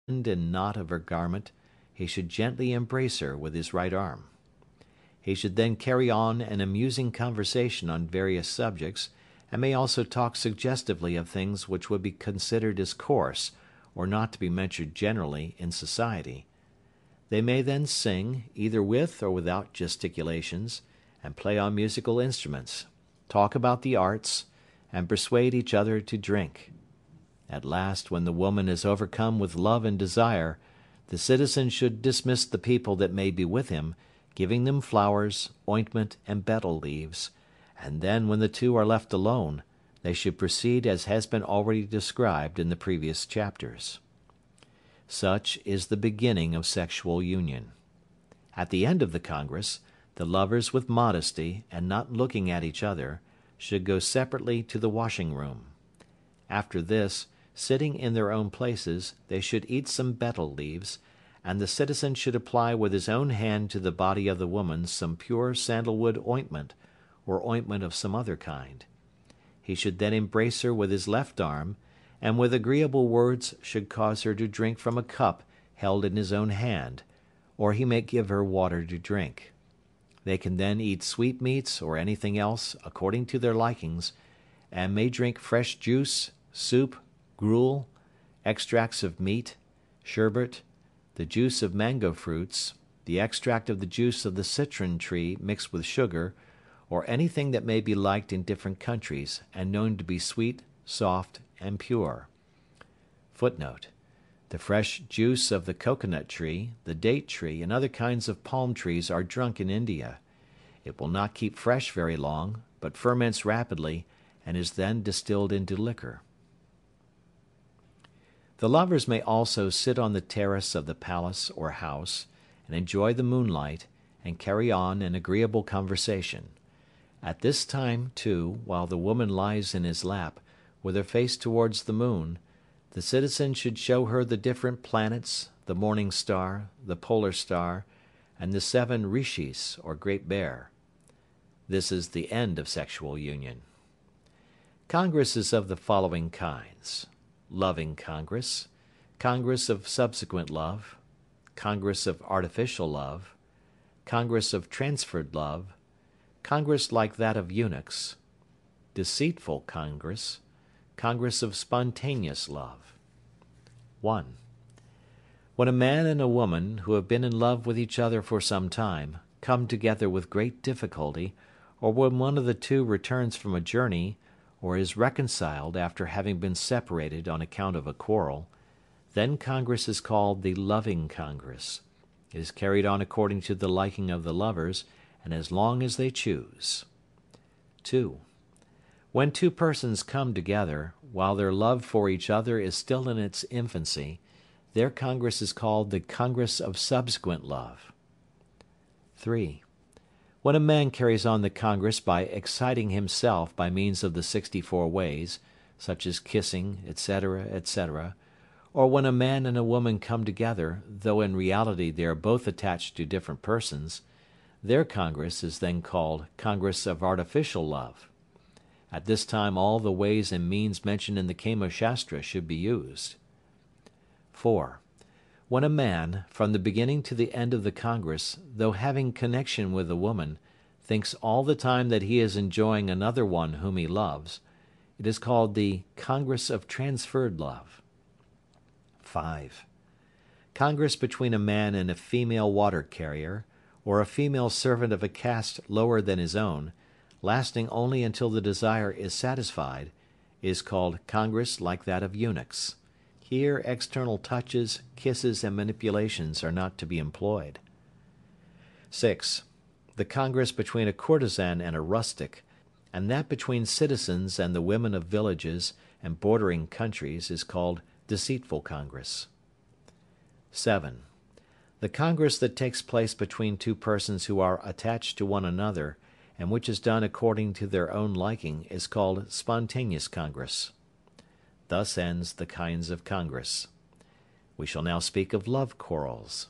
and knot of her garment, he should gently embrace her with his right arm. He should then carry on an amusing conversation on various subjects, and may also talk suggestively of things which would be considered as coarse, or not to be mentioned generally in society. They may then sing, either with or without gesticulations, and play on musical instruments, talk about the arts, and persuade each other to drink. At last, when the woman is overcome with love and desire, the citizen should dismiss the people that may be with him, giving them flowers, ointment, and betel leaves, and then when the two are left alone, they should proceed as has been already described in the previous chapters. Such is the beginning of sexual union. At the end of the congress, the lovers with modesty, and not looking at each other, should go separately to the washing room. After this, sitting in their own places, they should eat some betel leaves, and the citizen should apply with his own hand to the body of the woman some pure sandalwood ointment, or ointment of some other kind. He should then embrace her with his left arm, and with agreeable words should cause her to drink from a cup held in his own hand, or he may give her water to drink. They can then eat sweetmeats or anything else according to their likings, and may drink fresh juice, soup, gruel, extracts of meat, sherbet, the juice of mango fruits, the extract of the juice of the citron tree mixed with sugar, or anything that may be liked in different countries, and known to be sweet, soft, and pure. Footnote: the fresh juice of the coconut tree, the date tree, and other kinds of palm trees are drunk in India. It will not keep fresh very long, but ferments rapidly, and is then distilled into liquor. The lovers may also sit on the terrace of the palace or house, and enjoy the moonlight, and carry on an agreeable conversation. At this time, too, while the woman lies in his lap, with her face towards the moon, the citizen should show her the different planets, the morning star, the polar star, and the 7 rishis, or Great Bear. This is the end of sexual union. Congress is of the following kinds: loving congress, congress of subsequent love, congress of artificial love, congress of transferred love, congress like that of eunuchs, deceitful congress, congress of spontaneous love. 1. When a man and a woman, who have been in love with each other for some time, come together with great difficulty, or when one of the two returns from a journey, or is reconciled after having been separated on account of a quarrel, then congress is called the loving congress. It is carried on according to the liking of the lovers, and as long as they choose. 2. When two persons come together, while their love for each other is still in its infancy, their congress is called the congress of subsequent love. 3. When a man carries on the congress by exciting himself by means of the 64 ways, such as kissing, etc., etc., or when a man and a woman come together, though in reality they are both attached to different persons, their congress is then called congress of artificial love. At this time all the ways and means mentioned in the Kama Sutra should be used. 4. When a man, from the beginning to the end of the congress, though having connection with a woman, thinks all the time that he is enjoying another one whom he loves, it is called the congress of transferred love. 5. Congress between a man and a female water carrier, or a female servant of a caste lower than his own, lasting only until the desire is satisfied, is called congress like that of eunuchs. Here external touches, kisses, and manipulations are not to be employed. 6. The congress between a courtesan and a rustic, and that between citizens and the women of villages and bordering countries, is called deceitful congress. 7. The congress that takes place between two persons who are attached to one another, and which is done according to their own liking, is called spontaneous congress. Thus ends the kinds of congress. We shall now speak of love quarrels.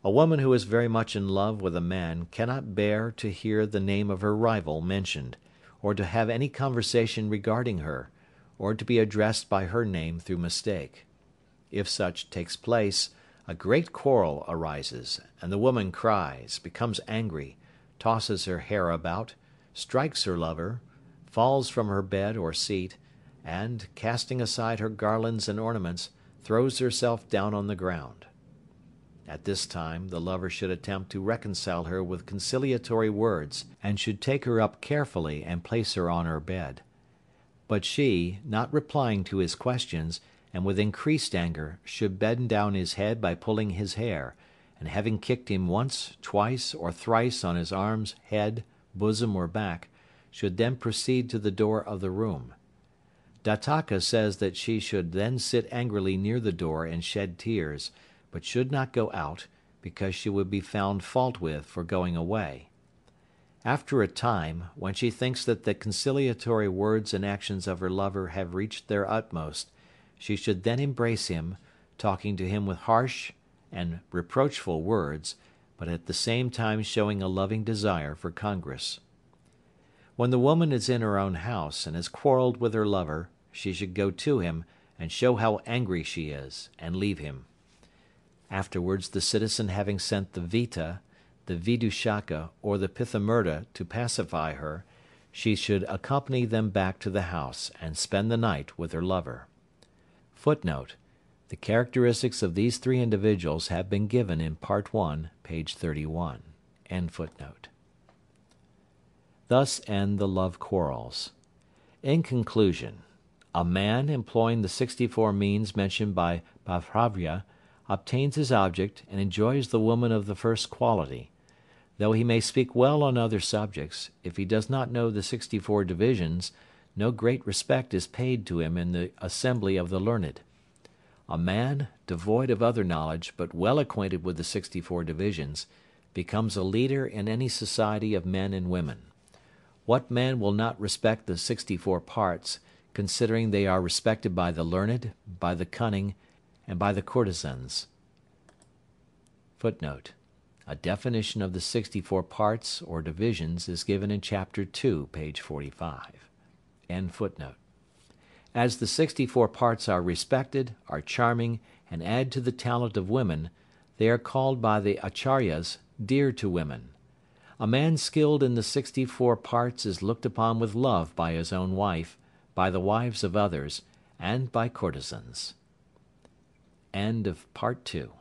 A woman who is very much in love with a man cannot bear to hear the name of her rival mentioned, or to have any conversation regarding her, or to be addressed by her name through mistake. If such takes place, a great quarrel arises, and the woman cries, becomes angry, tosses her hair about, strikes her lover, falls from her bed or seat, and, casting aside her garlands and ornaments, throws herself down on the ground. At this time the lover should attempt to reconcile her with conciliatory words, and should take her up carefully and place her on her bed. But she, not replying to his questions, and with increased anger, should bend down his head by pulling his hair, and having kicked him once, twice, or thrice on his arms, head, bosom, or back, should then proceed to the door of the room. Dattaka says that she should then sit angrily near the door and shed tears, but should not go out, because she would be found fault with for going away. After a time, when she thinks that the conciliatory words and actions of her lover have reached their utmost, she should then embrace him, talking to him with harsh and reproachful words, but at the same time showing a loving desire for congress. When the woman is in her own house and has quarreled with her lover, she should go to him and show how angry she is, and leave him. Afterwards, the citizen having sent the Vita, the Vidushaka, or the Pithamurta to pacify her, she should accompany them back to the house and spend the night with her lover. Footnote: the characteristics of these three individuals have been given in Part 1, page 31. End footnote. Thus end the love quarrels. In conclusion, a man employing the 64 means mentioned by Bhairava obtains his object and enjoys the woman of the first quality. Though he may speak well on other subjects, if he does not know the 64 divisions, no great respect is paid to him in the assembly of the learned. A man, devoid of other knowledge, but well acquainted with the 64 divisions, becomes a leader in any society of men and women. What man will not respect the 64 parts, considering they are respected by the learned, by the cunning, and by the courtesans? Footnote: a definition of the 64 parts or divisions is given in Chapter 2, page 45. End footnote. As the 64 parts are respected, are charming, and add to the talent of women, they are called by the Acharyas dear to women. A man skilled in the 64 parts is looked upon with love by his own wife, by the wives of others, and by courtesans. End of Part 2.